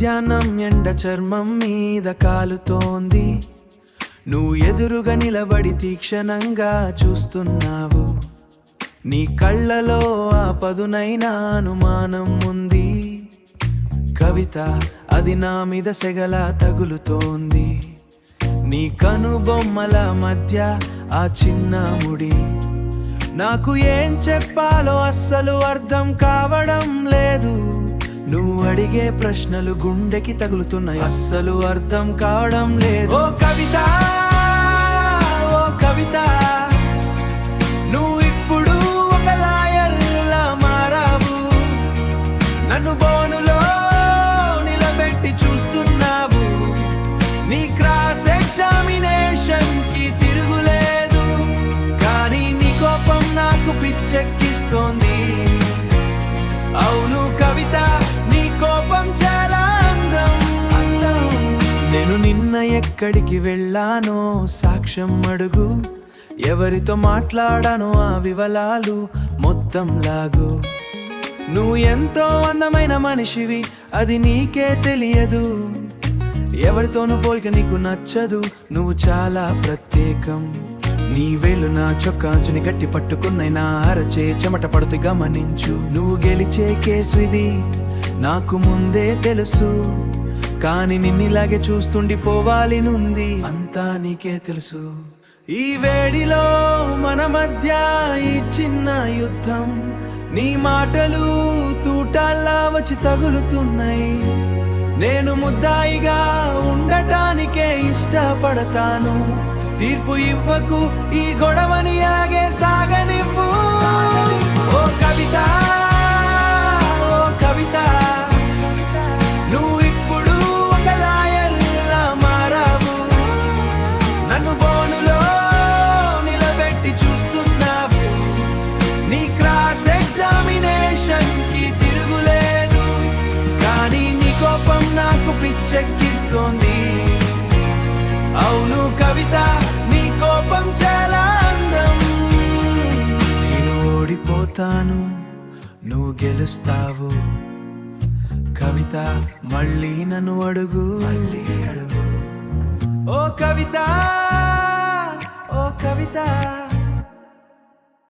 మధ్యాహ్నం ఎండ చర్మం మీద కాలుతోంది. నువ్వు ఎదురుగా నిలబడి తీక్షణంగా చూస్తున్నావు. నీ కళ్ళలో ఆ పదునైన అనుమానం ఉంది. కవిత, అది నా మీద సెగలా తగులుతోంది. నీ కనుబొమ్మల మధ్య ఆ చిన్న ముడి, నాకు ఏం చెప్పాలో అస్సలు అర్థం కావడం లేదు. నువ్వు అడిగే ప్రశ్నలు గుండెకి తగులుతున్నాయి, అస్సలు అర్థం కావడం లేదు. ఓ కవిత, ఓ కవిత, నువ్వు ఇప్పుడు ఒక లాయర్లా మారావు. నన్ను బోనులో నిలబెట్టి చూస్తున్నావు. నీ క్రాస్ ఎగ్జామినేషన్ కి తిరుగులేదు, కానీ నీ కోపం నాకు పిచ్చెక్కిస్తోంది. అవును కవిత, నీ కోపం చాలా అందం. నేను నిన్న ఎక్కడికి వెళ్ళానో సాక్ష్యం అడుగు. ఎవరితో మాట్లాడానో ఆ వివరాలు మొత్తం లాగు. నువ్వు ఎంతో అందమైన మనిషివి, అది నీకే తెలియదు. ఎవరితోనూ పోలిక నీకు నచ్చదు, నువ్వు చాలా ప్రత్యేకం. నీ వేలు నా చొక్కాంచుని గట్టి పట్టుకున్నాయి, నా అరచే చెమట పడుతూ గమనించు. నువ్వు గెలిచే కేసు ఇది నాకు ముందే తెలుసు, కానీ నిన్నిలాగే చూస్తుండిపోవాలి నుంది. అంతా నీకే తెలుసు. ఈ వేడిలో మన మధ్య ఈ చిన్న యుద్ధం, నీ మాటలు తూటాల్లా వచ్చి తగులుతున్నాయి. నేను ముద్దాయిగా ఉండటానికే ఇష్టపడతాను. తీర్పు ఇవ్వకు, ఈ గొడవని అలాగే సాగనివ్వు. ఓ కవిత, ఓ కవిత, నువ్వు ఇప్పుడు ఒక లాయర్లా మారావు. నన్ను బోనులో నిలబెట్టి చూస్తున్నావు. నీ క్రాస్ ఎగ్జామినేషన్ కి తిరుగులేదు, కానీ నీ కోపం నాకు పిచ్చెక్కిస్తోంది. అవును కవిత, నీ కోపం చాలా అందం. నేను ఓడిపోతాను, నువ్వు గెలుస్తావు. కవిత, మళ్ళీ నన్ను అడుగు. ఓ కవిత.